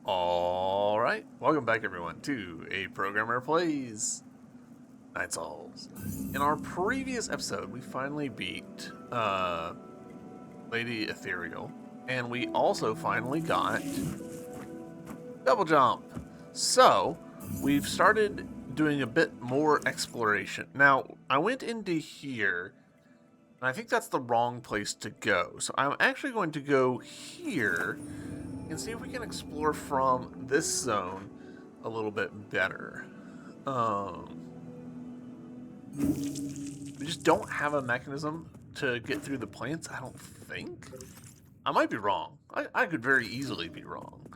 All right, welcome back everyone to A Programmer Plays Night Souls. In our previous episode, we finally beat Lady Ethereal, and we also finally got Double Jump. So, we've started doing a bit more exploration. Now, I went into here, and I think that's the wrong place to go. So I'm actually going to go here and see if we can explore from this zone a little bit better. We just don't have a mechanism to get through the plants, I don't think. I might be wrong. I could very easily be wrong.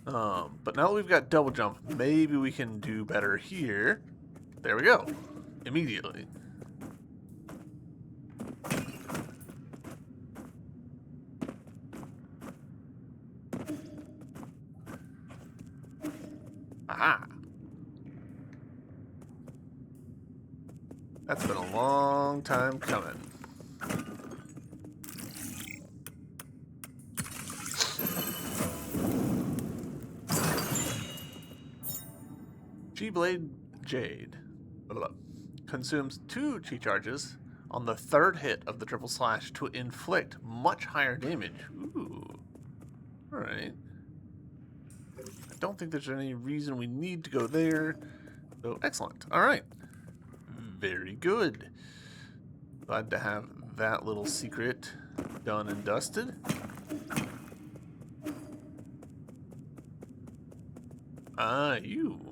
But now that we've got double jump, maybe we can do better here. There we go. Immediately. Aha. That's been a long time coming. G-Blade Jade consumes 2 chi charges on the 3rd hit of the triple slash to inflict much higher damage. Ooh. Alright. I don't think there's any reason we need to go there. So, excellent. Alright. Very good. Glad to have that little secret done and dusted. Ah, you.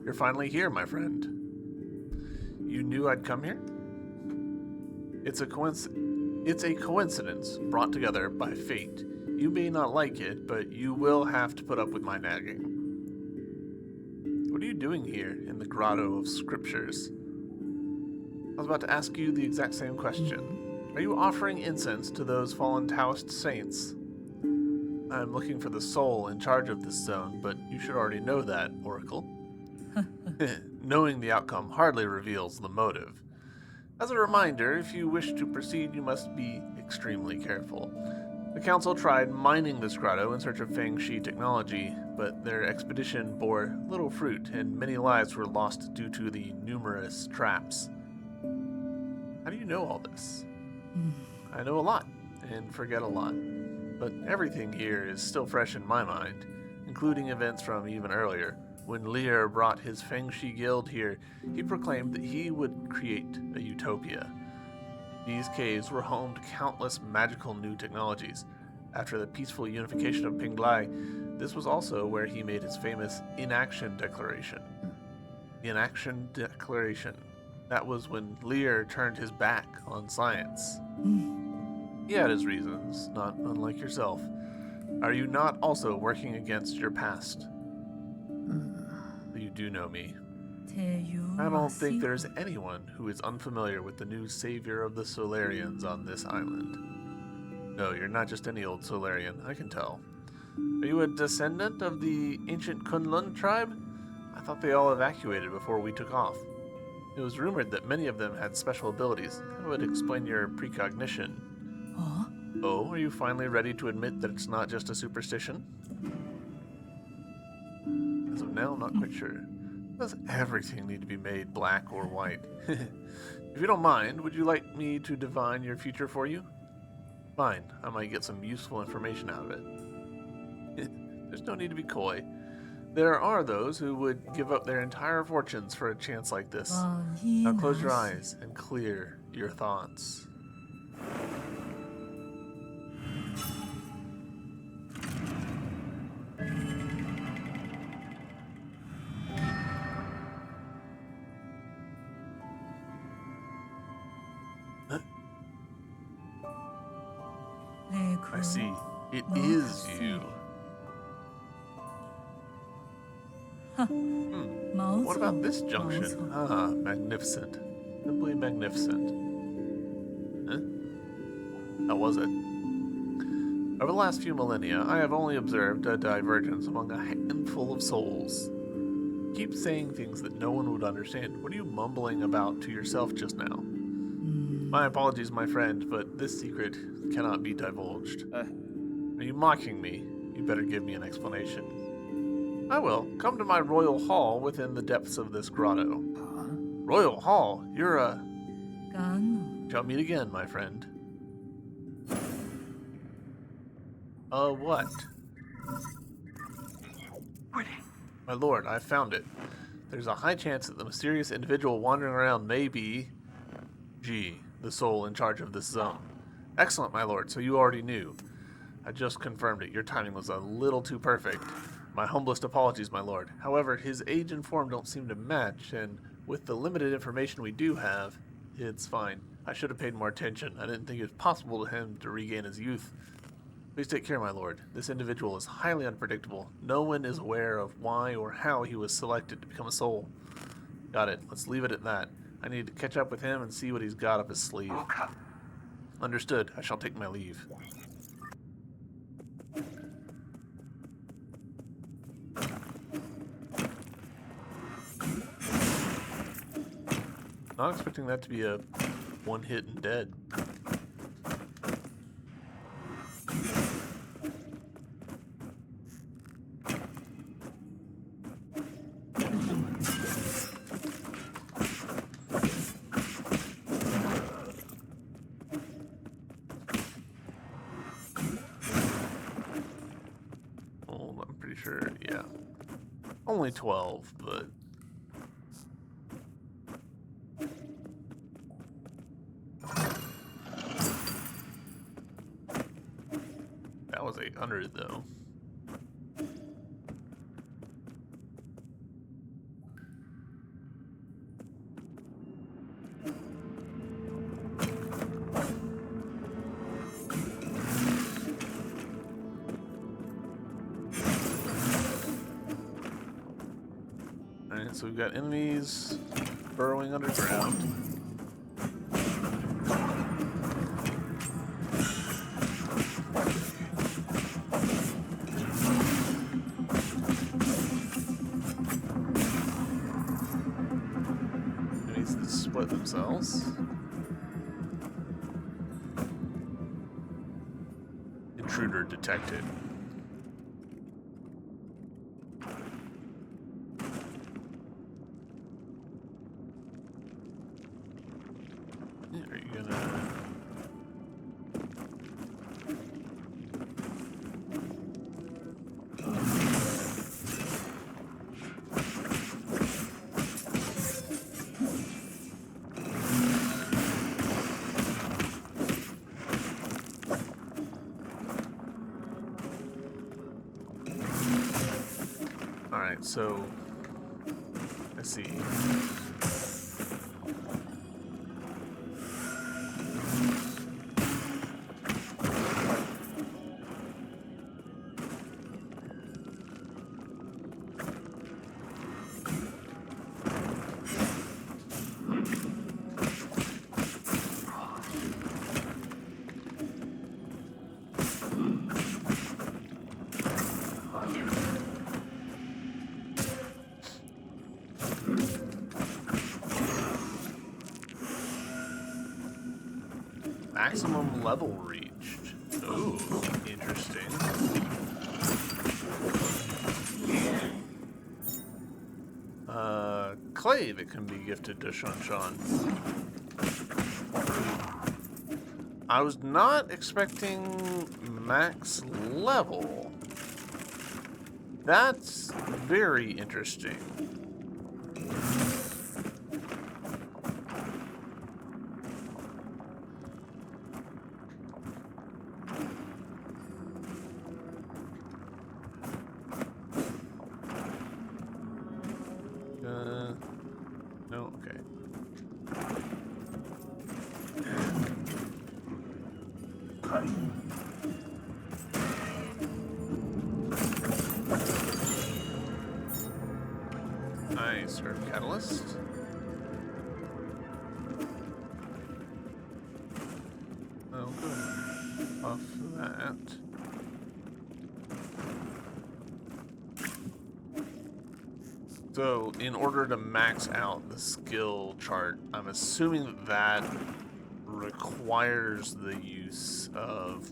You're finally here, my friend. You knew I'd come here? It's a coincidence brought together by fate. You may not like it, but you will have to put up with my nagging. What are you doing here in the Grotto of Scriptures? I was about to ask you the exact same question. Are you offering incense to those fallen Taoist saints? I'm looking for the soul in charge of this zone, but you should already know that, Oracle. Knowing the outcome hardly reveals the motive. As a reminder, if you wish to proceed, you must be extremely careful. The Council tried mining this grotto in search of Feng Shi technology, but their expedition bore little fruit, and many lives were lost due to the numerous traps. How do you know all this? I know a lot, and forget a lot. But everything here is still fresh in my mind, including events from even earlier. When Lear brought his Feng Shi guild here, he proclaimed that he would create a utopia. These caves were home to countless magical new technologies. After the peaceful unification of Penglai, this was also where he made his famous Inaction Declaration. The Inaction Declaration. That was when Lear turned his back on science. He had his reasons, not unlike yourself. Are you not also working against your past? You do know me. I don't think there's anyone who is unfamiliar with the new savior of the Solarians on this island. No, you're not just any old Solarian, I can tell. Are you a descendant of the ancient Kunlun tribe? I thought they all evacuated before we took off. It was rumored that many of them had special abilities. That would explain your precognition. Oh, are you finally ready to admit that it's not just a superstition? As of now, I'm not quite sure. Does everything need to be made black or white? If you don't mind, would you like me to divine your future for you? Fine, I might get some useful information out of it. There's no need to be coy. There are those who would give up their entire fortunes for a chance like this. Now close your eyes and clear your thoughts. I see. It is you. What about this junction? Ah, magnificent. Simply magnificent. How was it? Over the last few millennia, I have only observed a divergence among a handful of souls. You keep saying things that no one would understand. What are you mumbling about to yourself just now? My apologies, my friend, but this secret cannot be divulged. Are you mocking me? You better give me an explanation. I will. Come to my royal hall within the depths of this grotto. Huh? Royal hall? You're a... Gano. Shall meet again, my friend. What? My lord, I found it. There's a high chance that the mysterious individual wandering around may be... G, the soul in charge of this zone. Excellent, my lord, so you already knew. I just confirmed it. Your timing was a little too perfect. My humblest apologies, my lord. However, his age and form don't seem to match, and with the limited information we do have, it's fine. I should have paid more attention. I didn't think it was possible to him to regain his youth. Please take care, my lord. This individual is highly unpredictable. No one is aware of why or how he was selected to become a soul. Got it. Let's leave it at that. I need to catch up with him and see what he's got up his sleeve. Understood. I shall take my leave. Not expecting that to be a one hit and dead. Oh, I'm pretty sure, yeah. Only 12, but... That was 800, though. Alright, so we've got enemies burrowing underground. Enemies that split themselves. Intruder detected. Are you gonna... Alright, so... Let's see. Maximum level reached. Ooh, interesting. Clay that can be gifted to Shanshan. I was not expecting max level. That's very interesting. No, okay. Nice, herb catalyst. Oh, good. Off that. So, in order to max out the skill chart, I'm assuming that requires the use of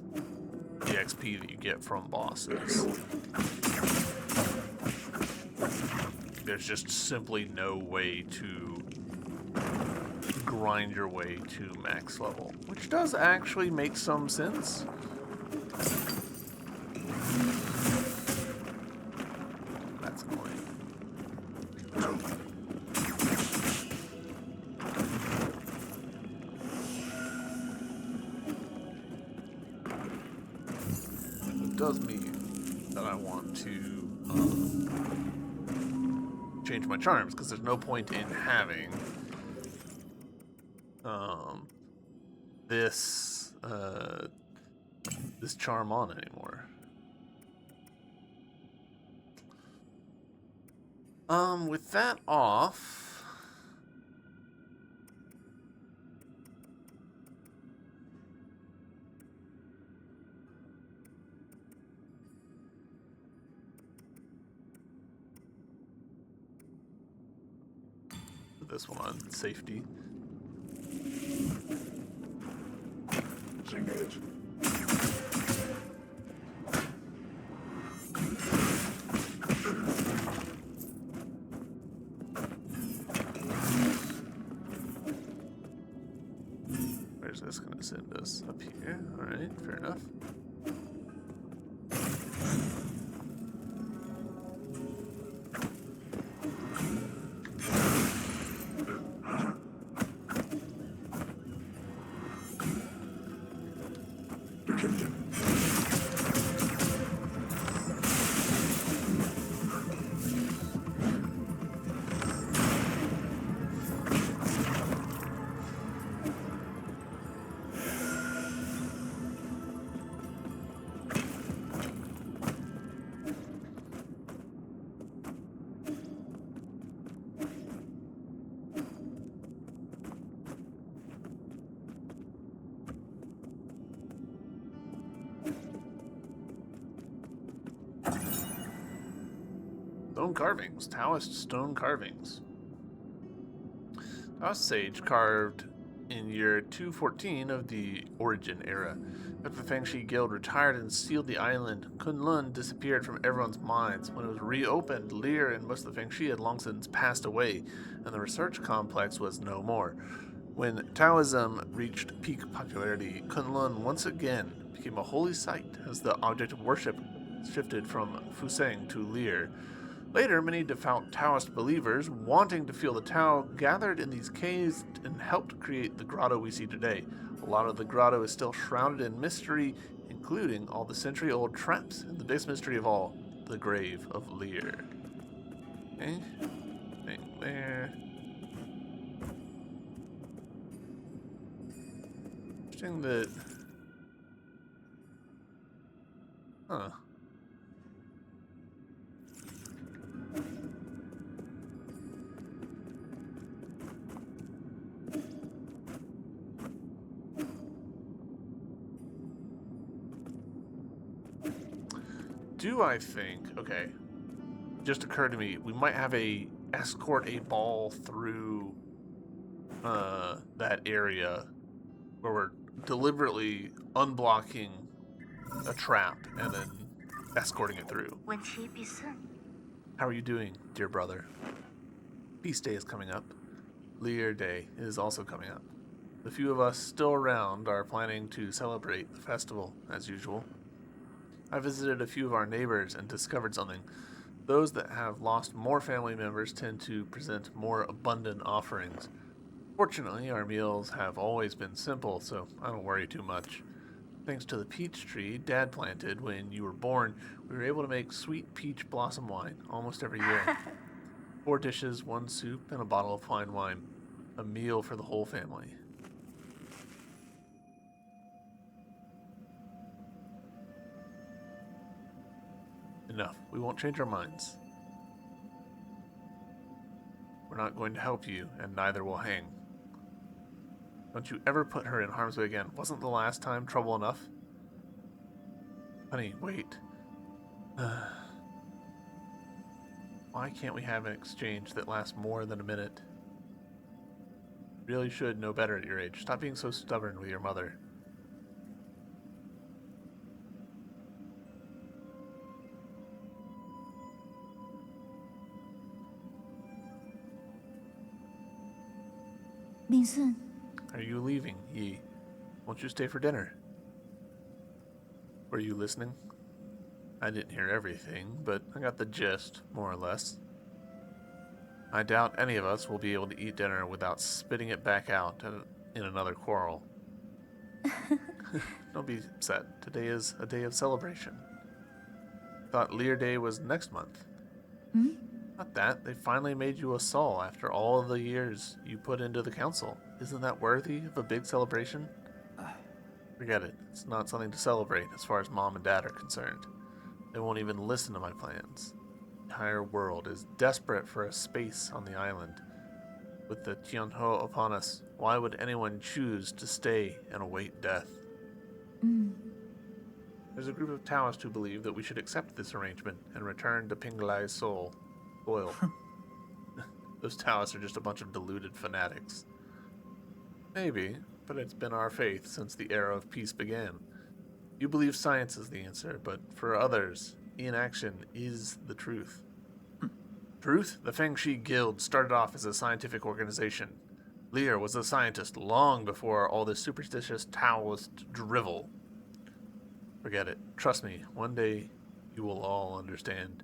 XP that you get from bosses. There's just simply no way to grind your way to max level, which does actually make some sense. That's annoying. It does mean that I want to change my charms, because there's no point in having this charm on anymore. With that off, put this one on safety. Engage. Where's this gonna send us? Up here? Alright, fair enough. Stone carvings, Taoist stone carvings. Taoist sage carved in year 214 of the Origin era. After the Fangxi Guild retired and sealed the island, Kunlun disappeared from everyone's minds. When it was reopened, Lear and most of the Fangxi had long since passed away, and the research complex was no more. When Taoism reached peak popularity, Kunlun once again became a holy site as the object of worship shifted from Fuseng to Lear. Later, many devout Taoist believers, wanting to feel the Tao, gathered in these caves and helped create the grotto we see today. A lot of the grotto is still shrouded in mystery, including all the century-old traps and the biggest mystery of all, the grave of Lear. Okay, thing there. Interesting that... Huh. Do I think, okay, just occurred to me, we might have escort a ball through that area where we're deliberately unblocking a trap and then escorting it through. How are you doing, dear brother? Feast Day is coming up. Lear Day is also coming up. The few of us still around are planning to celebrate the festival, as usual. I visited a few of our neighbors and discovered something. Those that have lost more family members tend to present more abundant offerings. Fortunately, our meals have always been simple, so I don't worry too much. Thanks to the peach tree Dad planted when you were born, we were able to make sweet peach blossom wine almost every year. 4 dishes, 1 soup, and a bottle of fine wine. A meal for the whole family. Enough. We won't change our minds. We're not going to help you, and neither will Hang. Don't you ever put her in harm's way again. Wasn't the last time trouble enough? Honey, wait. Why can't we have an exchange that lasts more than a minute? You really should know better at your age. Stop being so stubborn with your mother. Vincent, Are you leaving, Yi? Won't you stay for dinner? Were you listening? I didn't hear everything, but I got the gist, more or less. I doubt any of us will be able to eat dinner without spitting it back out in another quarrel. Don't be upset. Today is a day of celebration. Thought Lear Day was next month. Not that. They finally made you a Sol after all of the years you put into the council. Isn't that worthy of a big celebration? Forget it. It's not something to celebrate as far as Mom and Dad are concerned. They won't even listen to my plans. The entire world is desperate for a space on the island. With the Tianho upon us, why would anyone choose to stay and await death? There's a group of Taoists who believe that we should accept this arrangement and return to Pinglai's soil. Those Taoists are just a bunch of deluded fanatics. Maybe, but it's been our faith since the era of peace began. You believe science is the answer, but for others, inaction is the truth. Truth? The Fengshi Guild started off as a scientific organization. Lear was a scientist long before all this superstitious Taoist drivel. Forget it. Trust me, one day you will all understand.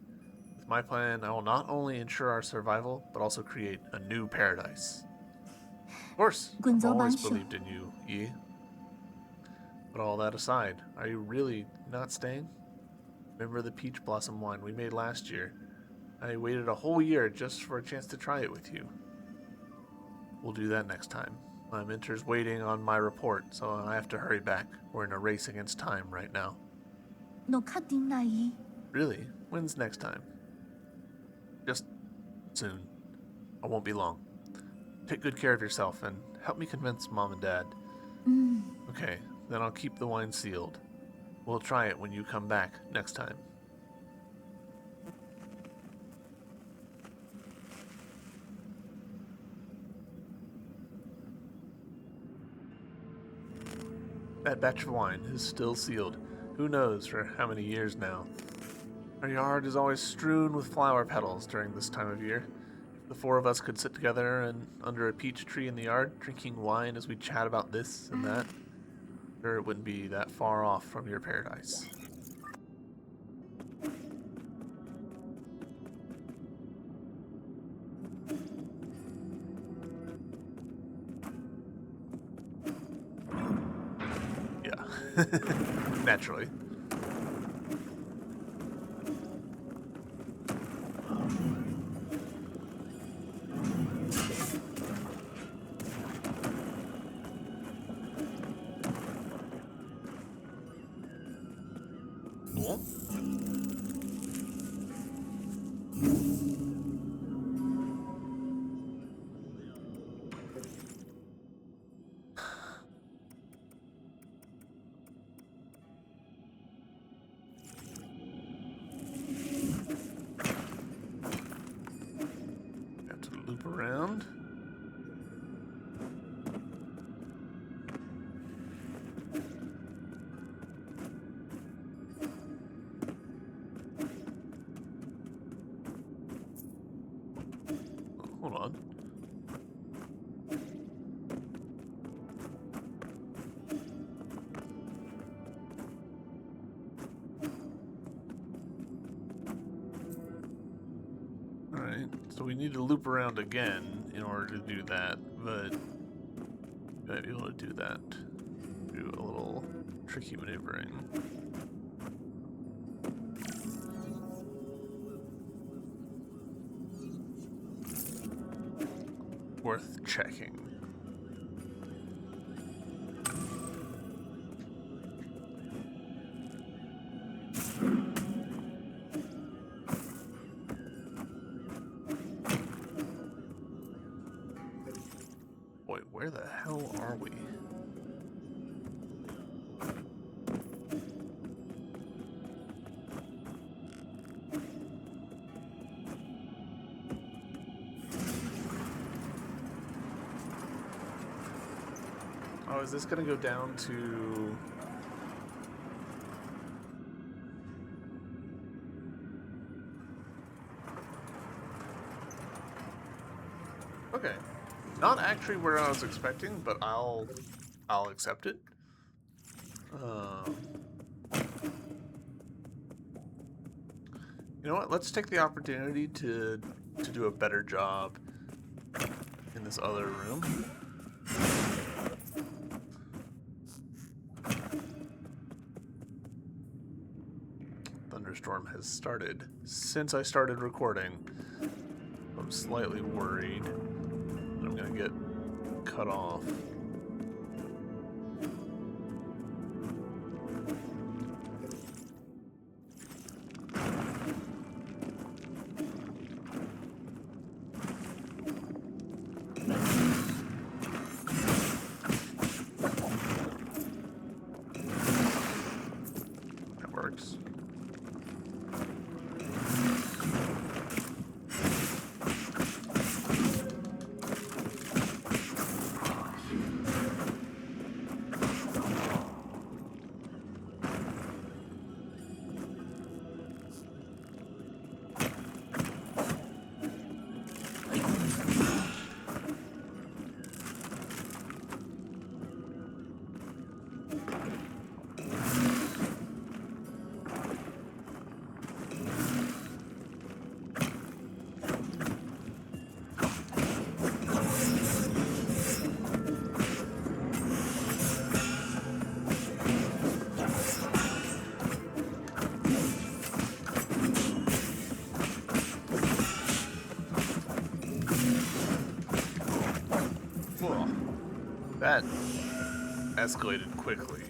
With my plan, I will not only ensure our survival, but also create a new paradise. Of course, I've always believed in you, Yi. But all that aside, are you really not staying? Remember the peach blossom wine we made last year? I waited a whole year just for a chance to try it with you. We'll do that next time. My mentor's waiting on my report, so I have to hurry back. We're in a race against time right now. no cutting na Yi. Really? When's next time? Just soon. I won't be long. Take good care of yourself and help me convince Mom and Dad. Okay, then I'll keep the wine sealed. We'll try it when you come back next time. That batch of wine is still sealed. Who knows for how many years now. Our yard is always strewn with flower petals during this time of year. If the four of us could sit together and under a peach tree in the yard, drinking wine as we chat about this and that, sure it wouldn't be that far off from your paradise. Yeah, naturally. Cool. Have to loop around. Hold on. Alright, so we need to loop around again in order to do that, but I might be able to do that. Do a little tricky maneuvering. Worth checking. Wait, where the hell are we? Oh, is this gonna go down to... Okay. Not actually where I was expecting, but I'll accept it. You know what? Let's take the opportunity to do a better job in this other room. Thunderstorm has started. Since I started recording, I'm slightly worried that I'm gonna get cut off. That works. Whoa. That escalated quickly.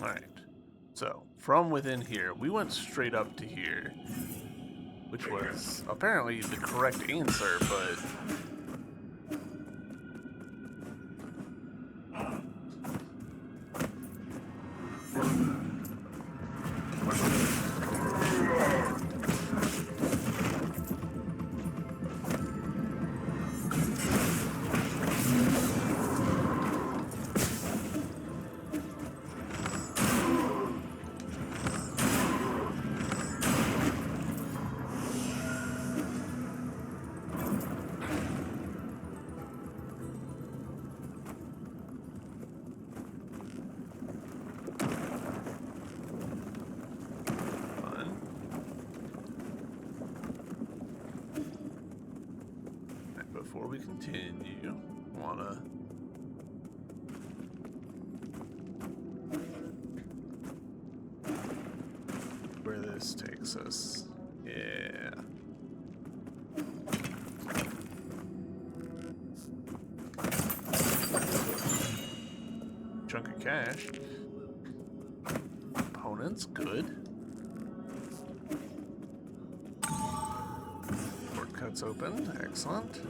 Alright, so from within here, we went straight up to here, which was apparently the correct answer, but before we continue, wanna where this takes us. Yeah. Chunk of cash. Opponents, good. Shortcuts opened, excellent.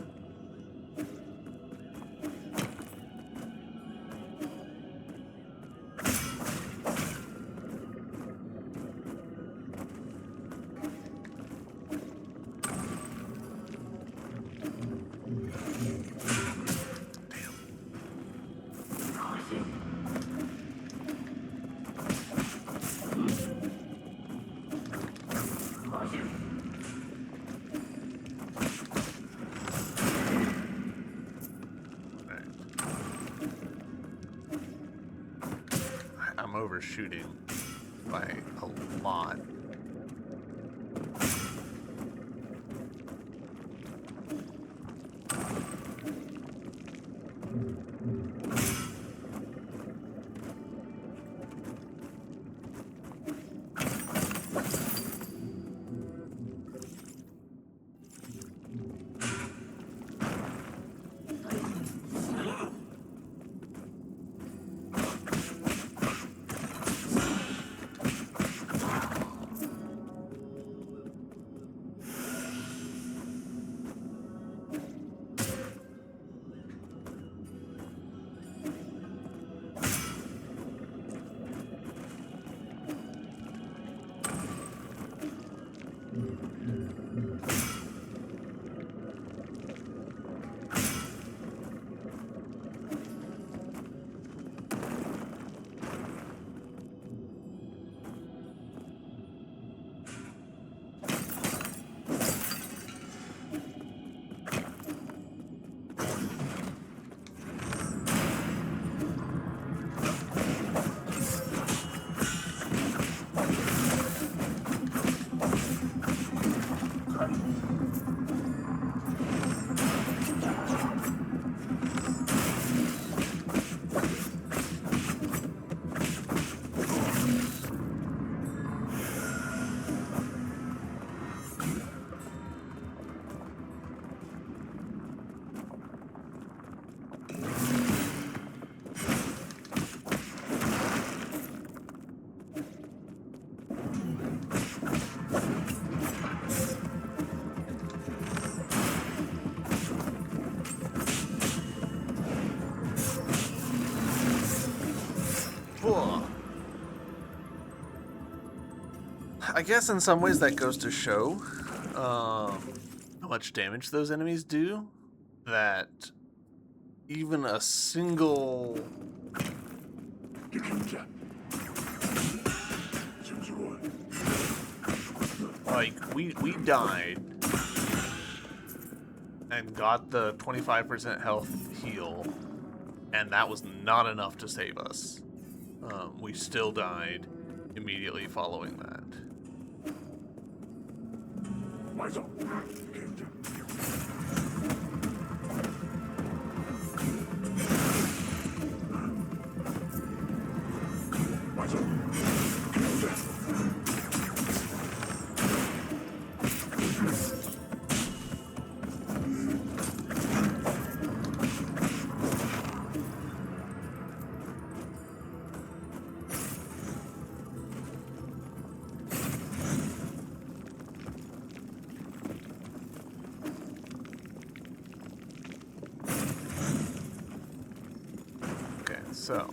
I'm overshooting by a lot. I guess in some ways that goes to show how much damage those enemies do, that even a single we died and got the 25% health heal, and that was not enough to save us. We still died immediately following that. So,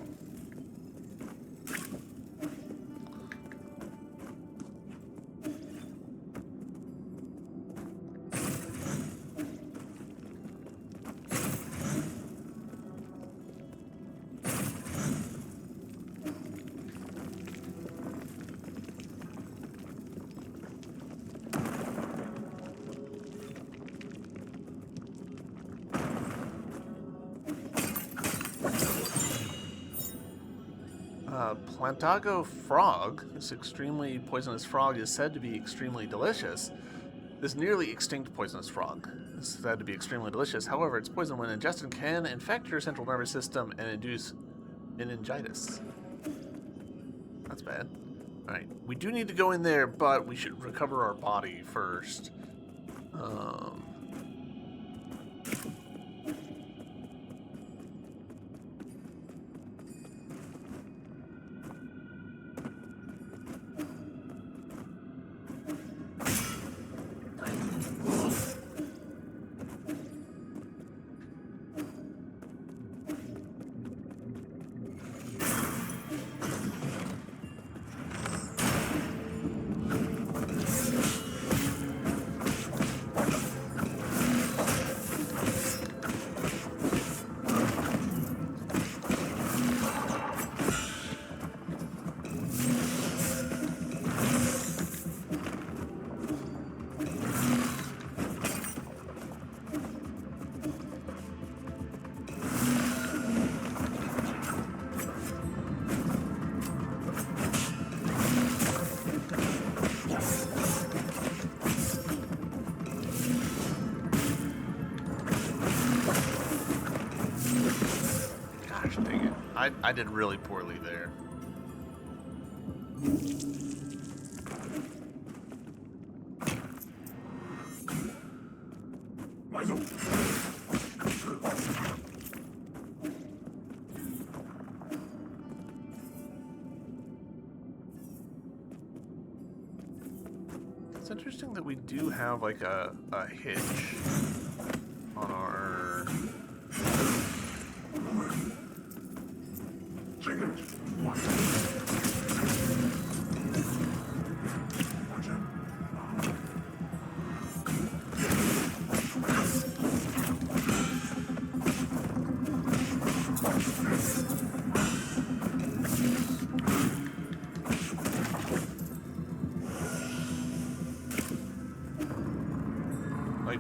Plantago frog, this extremely poisonous frog, is said to be extremely delicious. This nearly extinct poisonous frog is said to be extremely delicious. However, its poison, when ingested, can infect your central nervous system and induce meningitis. That's bad. Alright, we do need to go in there, but we should recover our body first. I did really poorly there. It's interesting that we do have like a hitch on our...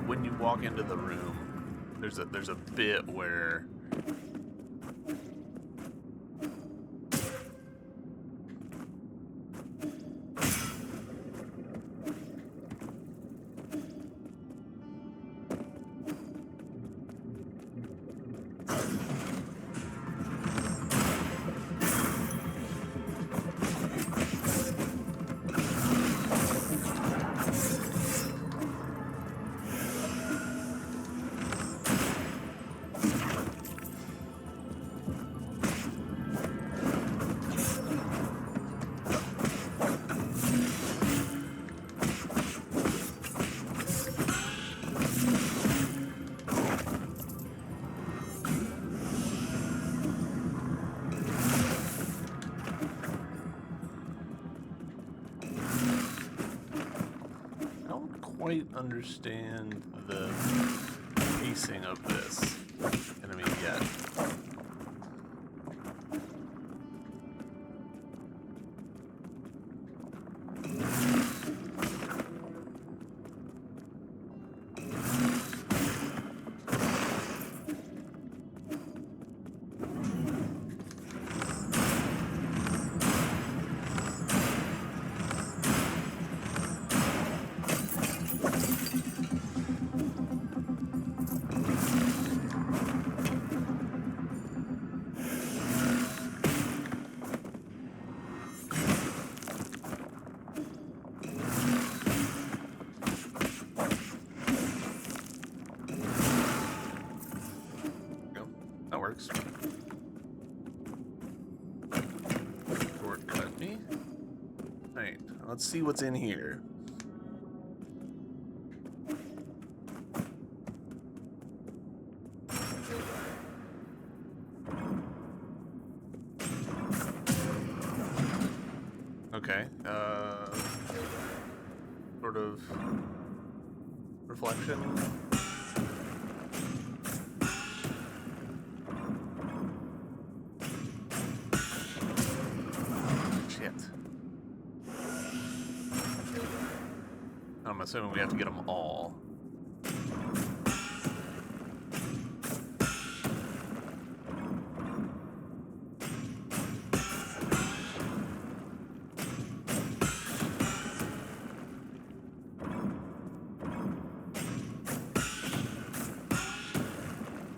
when you walk into the room, there's a bit where quite understand the pacing of this enemy yet. That works. Shortcut me. Alright, let's see what's in here. Okay, sort of reflection. I'm assuming we have to get them all.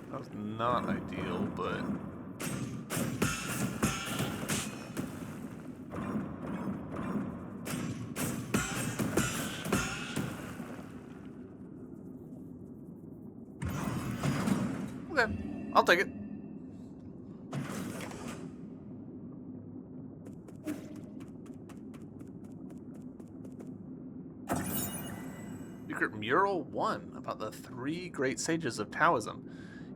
That was not ideal, but... okay, I'll take it. Secret Mural 1 about the three great sages of Taoism.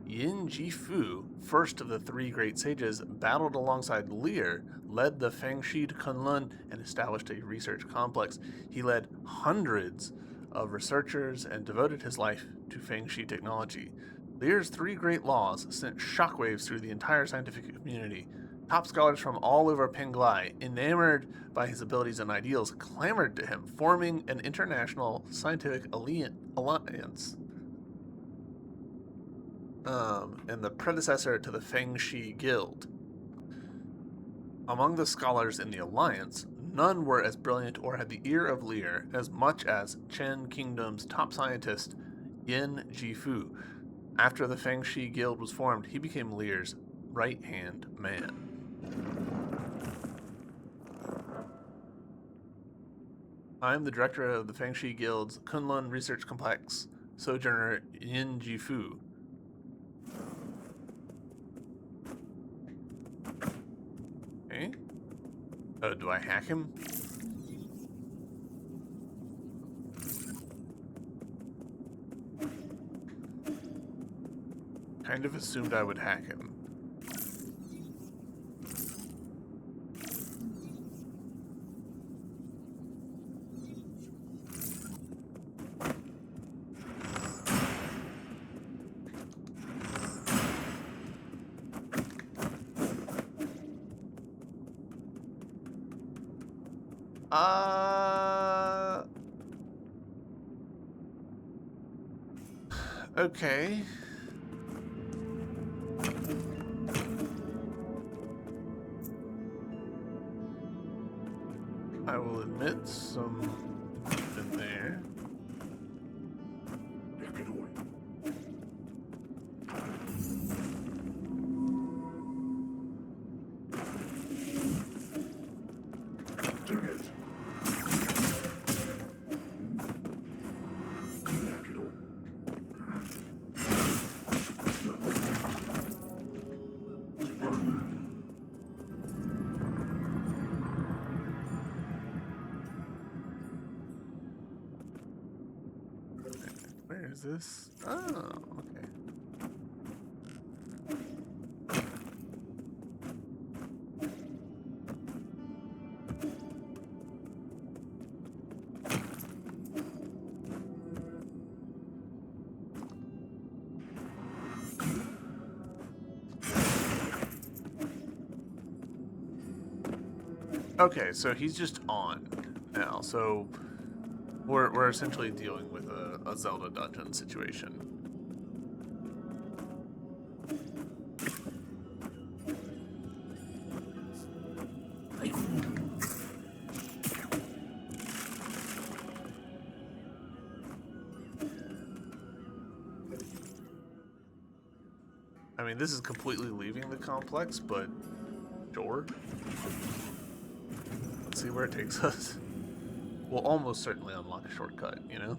Yin Jifu, first of the three great sages, battled alongside Lear, led the Fengshi to Kunlun, and established a research complex. He led hundreds of researchers and devoted his life to Fengshi technology. Lear's three great laws sent shockwaves through the entire scientific community. Top scholars from all over Penglai, enamored by his abilities and ideals, clamored to him, forming an international scientific alliance. And the predecessor to the Fengshi Guild. Among the scholars in the alliance, none were as brilliant or had the ear of Lear as much as Chen Kingdom's top scientist, Yin Jifu. After the Fengshi Guild was formed, he became Lear's right-hand man. I'm the director of the Fengshi Guild's Kunlun Research Complex, Sojourner Yin Jifu. Okay. Do I hack him? Kind of assumed I would hack him. Okay. I will admit some in there. Where is this? Oh, okay. Okay, so he's just on now. So we're essentially dealing with a Zelda dungeon situation. I mean, this is completely leaving the complex, but sure. Let's see where it takes us. We'll almost certainly unlock a shortcut, you know?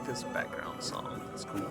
This background song. It's cool.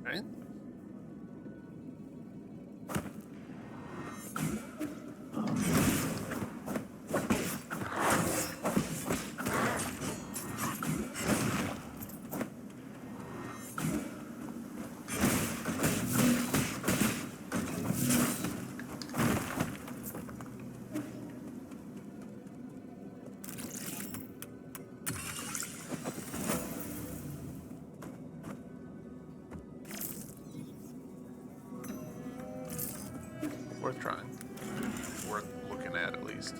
Right? Worth trying. Worth looking at least.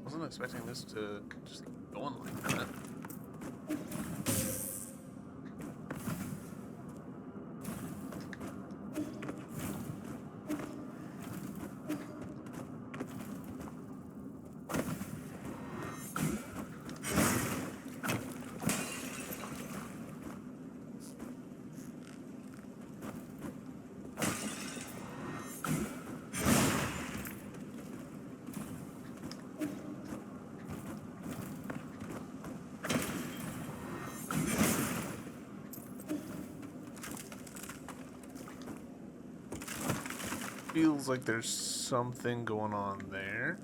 Wasn't expecting this to just go on like that. Feels like there's something going on there.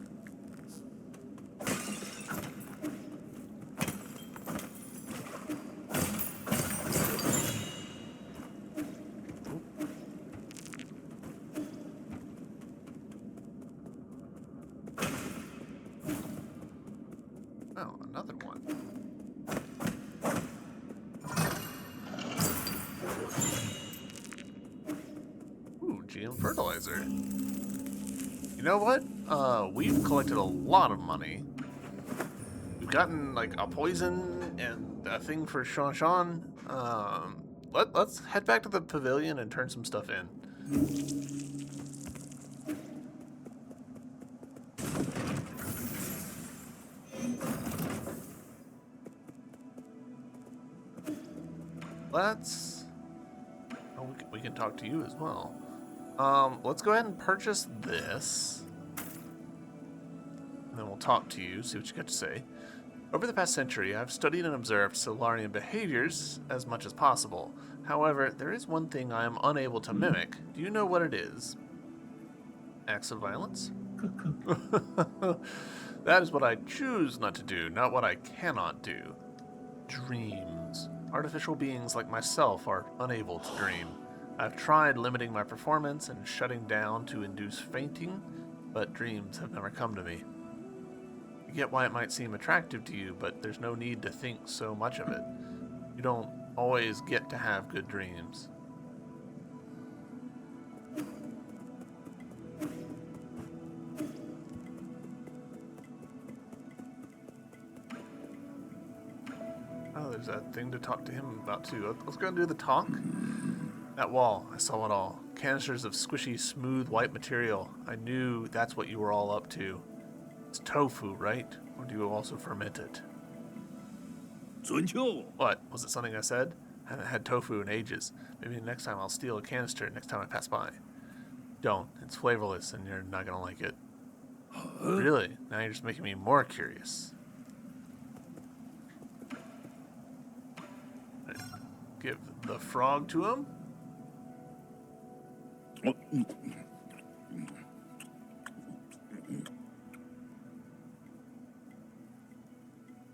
Oh, another one. Ooh, GM fertilizer. You know what? We've collected a lot of money. We've gotten like a poison and a thing for Sean. Let's head back to the pavilion and turn some stuff in. Let's. Oh, we can talk to you as well. Let's go ahead and purchase this. And then we'll talk to you, see what you got to say. Over the past century, I've studied and observed Solarian behaviors as much as possible. However, there is one thing I am unable to mimic. Do you know what it is? Acts of violence? That is what I choose not to do, not what I cannot do. Dreams. Artificial beings like myself are unable to dream. I've tried limiting my performance and shutting down to induce fainting, but dreams have never come to me. You get why it might seem attractive to you, but there's no need to think so much of it. You don't always get to have good dreams. Oh, there's that thing to talk to him about too. Let's go and do the talk. That wall, I saw it all. Canisters of squishy, smooth white material. I knew that's what you were all up to. It's tofu, right? Or do you also ferment it? What? Was it something I said? I haven't had tofu in ages. Maybe next time I'll steal a canister next time I pass by. Don't. It's flavorless and you're not gonna like it. Really? Now you're just making me more curious. Give the frog to him.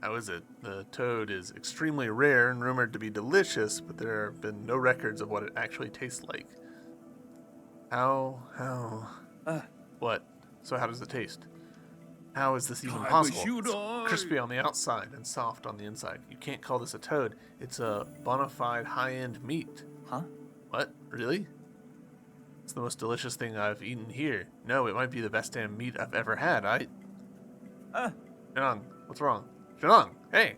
How is it? The toad is extremely rare and rumored to be delicious, but there have been no records of what it actually tastes like. How? What? So how does it taste? How is this even possible? It's crispy on the outside and soft on the inside. You can't call this a toad. It's a bona fide high-end meat. Huh? What? Really? It's the most delicious thing I've eaten here. No, it might be the best damn meat I've ever had. Shenong, what's wrong? Shenong, hey!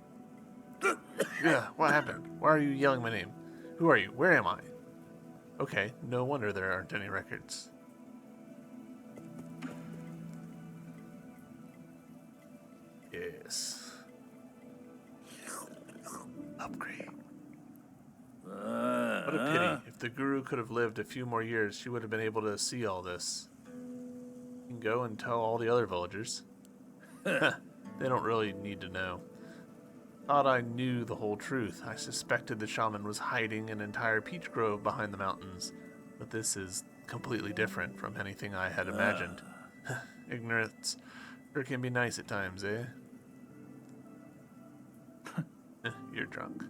Yeah, what happened? Why are you yelling my name? Who are you? Where am I? Okay, no wonder there aren't any records. Yes. Upgrade. What a pity. If the guru could have lived a few more years, she would have been able to see all this. You can go and tell all the other villagers. They don't really need to know. Thought I knew the whole truth. I suspected the shaman was hiding an entire peach grove behind the mountains. But this is completely different from anything I had imagined. Ignorance sure can be nice at times, eh? You're drunk.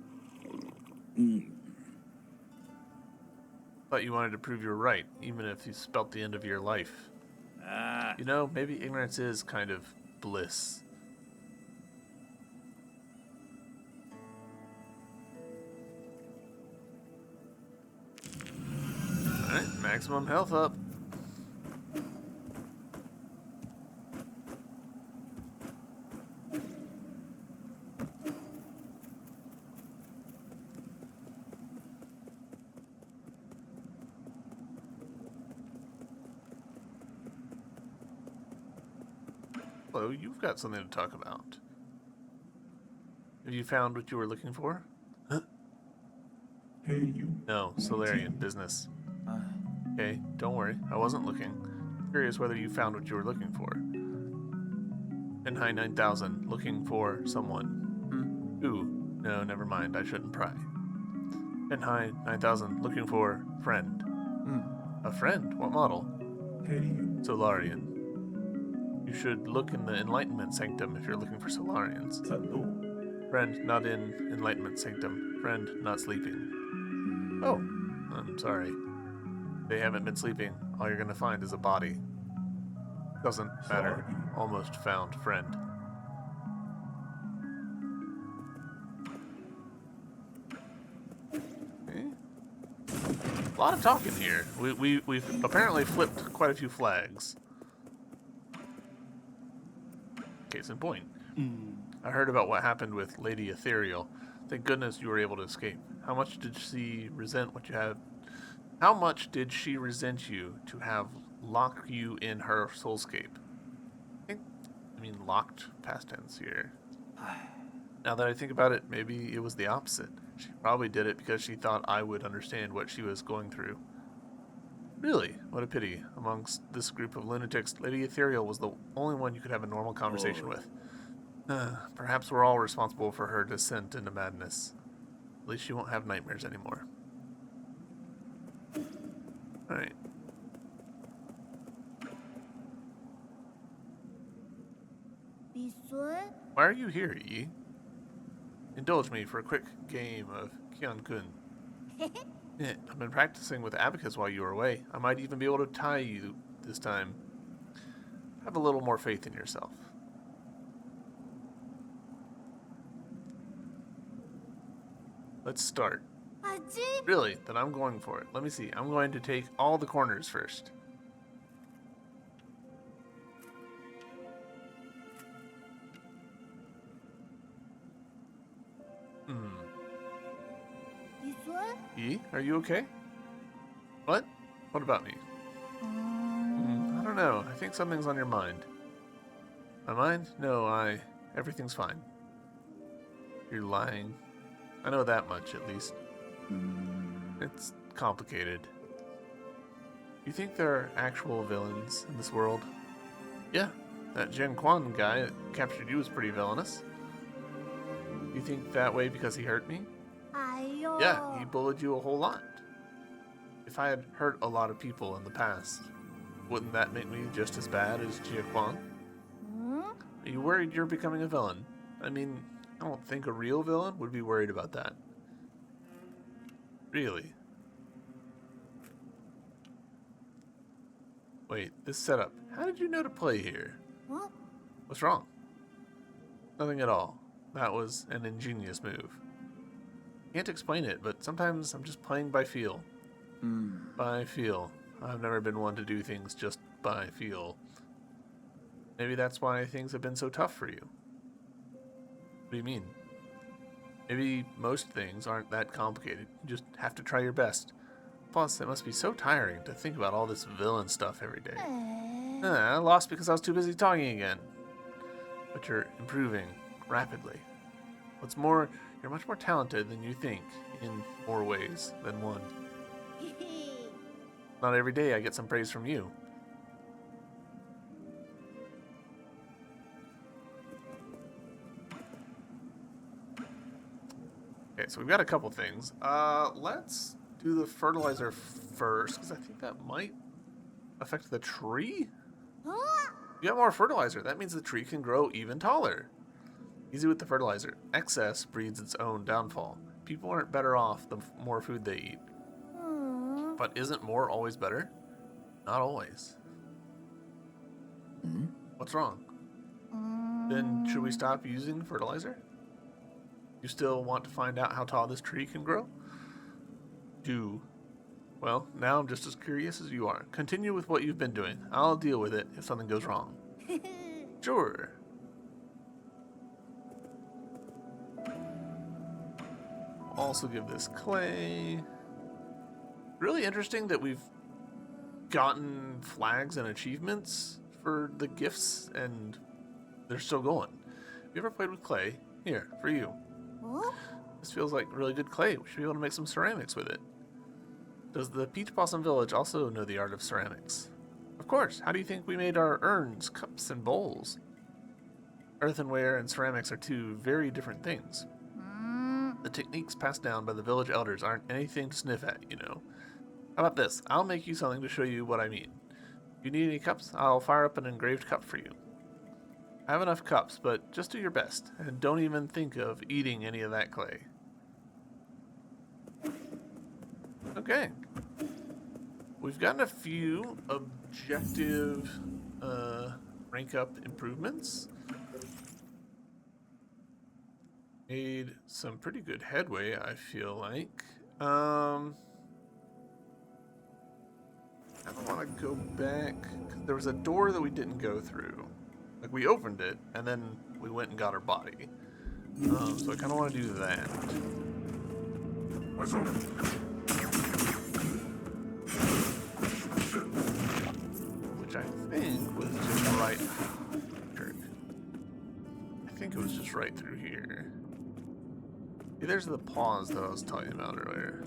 Thought you wanted to prove you were right, even if you spelt the end of your life. You know, maybe ignorance is kind of bliss. Alright, maximum health up. hello, you've got something to talk about. Have you found what you were looking for? Hey, you. No, Solarian, business. Okay, don't worry, I wasn't looking. Curious whether you found what you were looking for. Enhai 9000, looking for someone. Ooh, no, never mind, I shouldn't pry. Enhai 9000, looking for friend. A friend? What model? Hey, you. Solarian. You should look in the Enlightenment Sanctum if you're looking for Solarians. Sando. Friend, not in Enlightenment Sanctum. Friend, not sleeping. Oh, I'm sorry. They haven't been sleeping. All you're gonna find is a body. Doesn't matter. Sorry. Almost found friend. Okay. A lot of talking here. We've apparently flipped quite a few flags. Case in point. I heard about what happened with Lady Ethereal. Thank goodness you were able to escape. How much did she resent what you had? How much did she resent you to have locked you in her soulscape? I mean, locked past tense here. Now that I think about it, maybe it was the opposite. She probably did it because she thought I would understand what she was going through. Really? What a pity. Amongst this group of lunatics, Lady Ethereal was the only one you could have a normal conversation with. Perhaps we're all responsible for her descent into madness. At least she won't have nightmares anymore. Alright. Why are you here, Yi? Indulge me for a quick game of Kian-kun. I've been practicing with Abacus while you were away. I might even be able to tie you this time. Have a little more faith in yourself. Let's start. Really? Then I'm going for it. Let me see. I'm going to take all the corners first. E, are you okay? What? What about me? I don't know. I think something's on your mind. My mind? No, everything's fine. You're lying. I know that much, at least. It's complicated. You think there are actual villains in this world? Yeah, that Jian Quan guy that captured you was pretty villainous. You think that way because he hurt me? Yeah, he bullied you a whole lot. If I had hurt a lot of people in the past, wouldn't that make me just as bad as Jia Quan? Are you worried you're becoming a villain? I mean, I don't think a real villain would be worried about that. Really? Wait, this setup. How did you know to play here? What? What's wrong? Nothing at all. That was an ingenious move. Can't explain it, but sometimes I'm just playing by feel. By feel. I've never been one to do things just by feel. Maybe that's why things have been so tough for you. What do you mean? Maybe most things aren't that complicated. You just have to try your best. Plus, it must be so tiring to think about all this villain stuff every day. I lost because I was too busy talking again. But you're improving rapidly. What's more, you're much more talented than you think in more ways than one. Not every day I get some praise from you. Okay, so we've got a couple things. Let's do the fertilizer first, because I think that might affect the tree. You got more fertilizer. That means the tree can grow even taller. Easy with the fertilizer. Excess breeds its own downfall. People aren't better off the more food they eat. But isn't more always better? Not always. What's wrong? Then should we stop using fertilizer? You still want to find out how tall this tree can grow? Do. Well, now I'm just as curious as you are. Continue with what you've been doing. I'll deal with it if something goes wrong. Sure. Also give this clay. Really interesting that we've gotten flags and achievements for the gifts and They're still going. Have you ever played with clay? Here, for you. 哦， This feels like really good clay. We should be able to make some ceramics with it. Does the Peach Blossom Village also know the art of ceramics? Of course. How do you think we made our urns, cups, and bowls? Earthenware and ceramics are two very different things. 嗯， The techniques passed down by the village elders aren't anything to sniff at, you know. How about this? I'll make you something to show you what I mean. If you need any cups, I'll fire up an engraved cup for you. I have enough cups, but just do your best, and don't even think of eating any of that clay. Okay. We've gotten a few objective rank up improvements. Made some pretty good headway, I feel like. I don't want to go back. 'Cause there was a door that we didn't go through. Like, we opened it, and then we went and got our body. So I kind of want to do that. Which I think was just right. Jerk. I think it was just right through here. See, there's the pause that I was talking about earlier.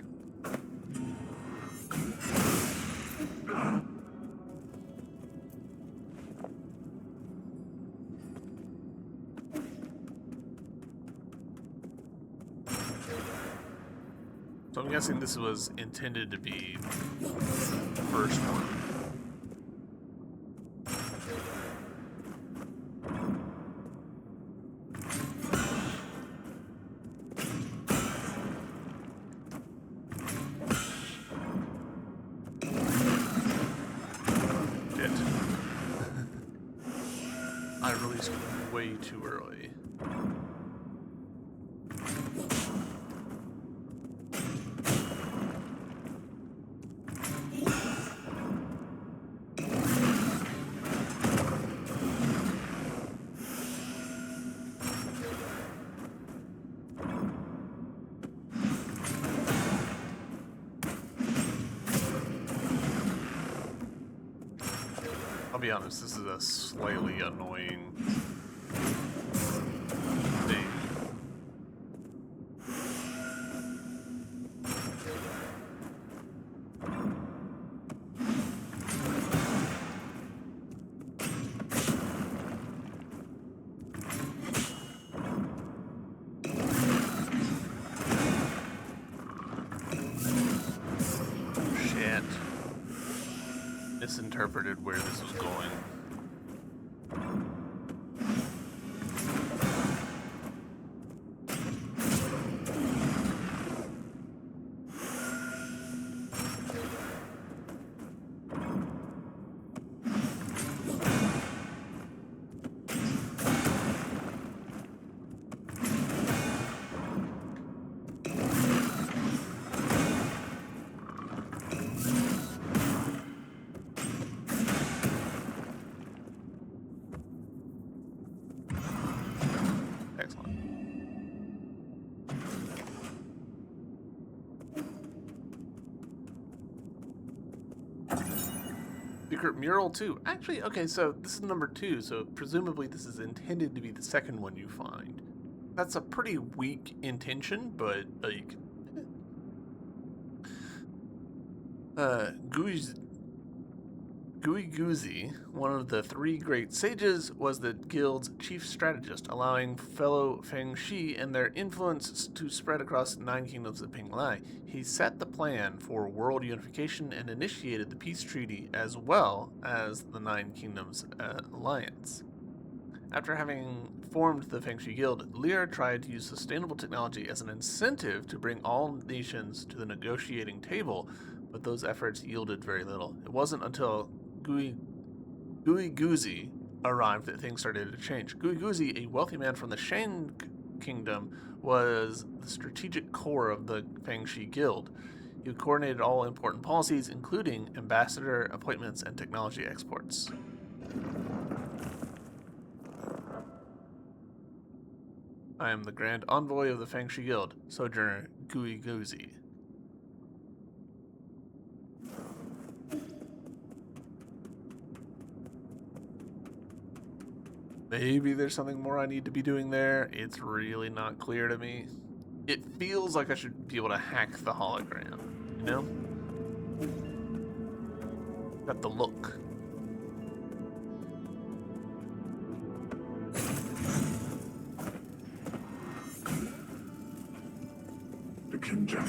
So I'm guessing this was intended to be the first one. Shit. I released way too early. I'll be honest, this is a slightly annoying thing. Shit. Misinterpreted where this was going. Excellent. Secret mural 2. Actually, okay, so this is number 2, so presumably this is intended to be the second one you find. That's a pretty weak intention, but like Guiguzi, one of the 3 great sages, was the guild's chief strategist, allowing fellow Feng Shi and their influence to spread across 9 kingdoms of Penglai. He set the plan for world unification and initiated the peace treaty as well as the 9 kingdoms alliance. After having formed the Feng Shi Guild, Lear tried to use sustainable technology as an incentive to bring all nations to the negotiating table, but those efforts yielded very little. It wasn't until Guiguzi arrived that things started to change. Guiguzi, a wealthy man from the Shang Kingdom, was the strategic core of the Feng Shi Guild. He coordinated all important policies, including ambassador appointments and technology exports. I am the Grand Envoy of the Feng Shi Guild, Sojourner Guiguzi. Maybe there's something more I need to be doing there. It's really not clear to me. It feels like I should be able to hack the hologram, you know? Got the look. The Kinja.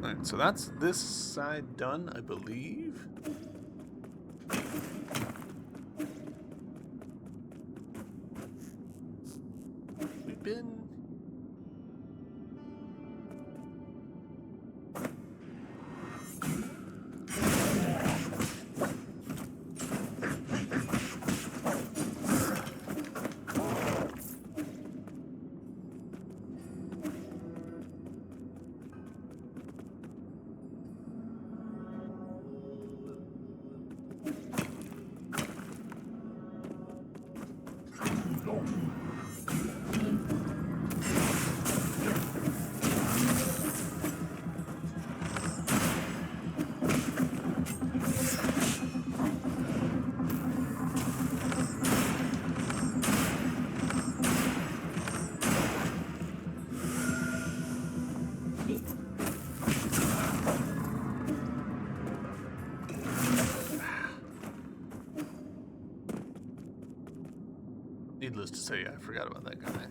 Alright, so that's this side done, I believe. We've been... Needless to say, I forgot about that guy.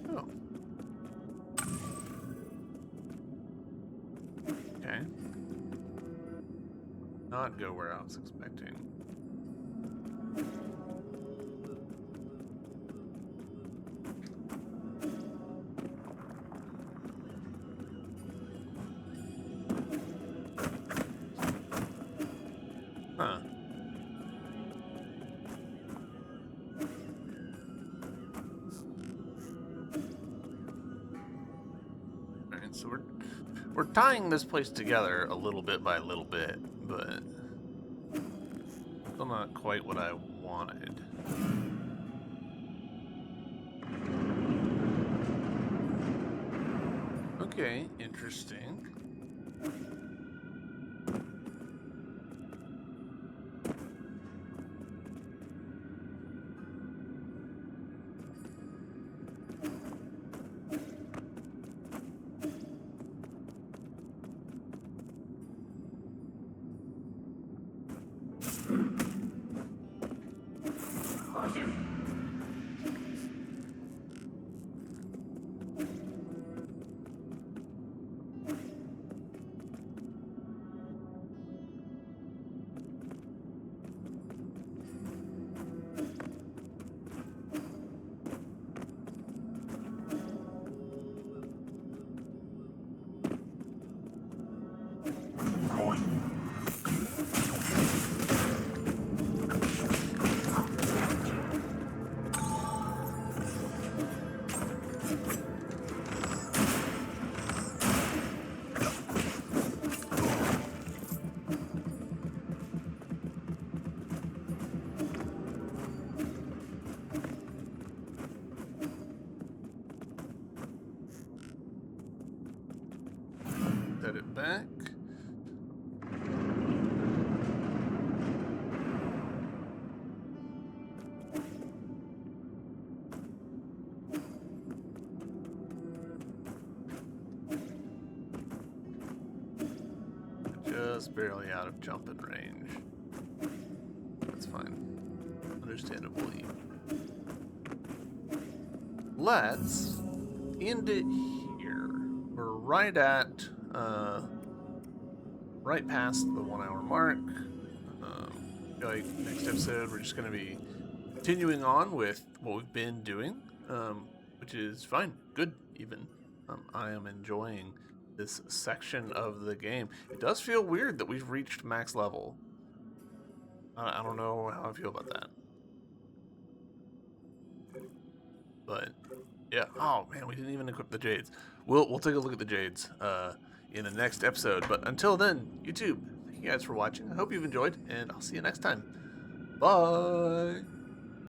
Oh. Okay. Not go where I was expecting. Huh. Alright, so we're tying this place together a little bit by little bit, but still not quite what I wanted. Okay, interesting. Set it back. Just barely out of jumping range. That's fine. Understandably. Let's end it here. We're right at, right past the 1 hour mark. Like next episode, we're just going to be continuing on with what we've been doing, which is fine, good even. I am enjoying this section of the game. It does feel weird that we've reached max level. I don't know how I feel about that. But yeah. Oh man, we didn't even equip the jades. We'll take a look at the jades in the next episode. But until then, YouTube, thank you guys for watching. I hope you've enjoyed, and I'll see you next time. Bye.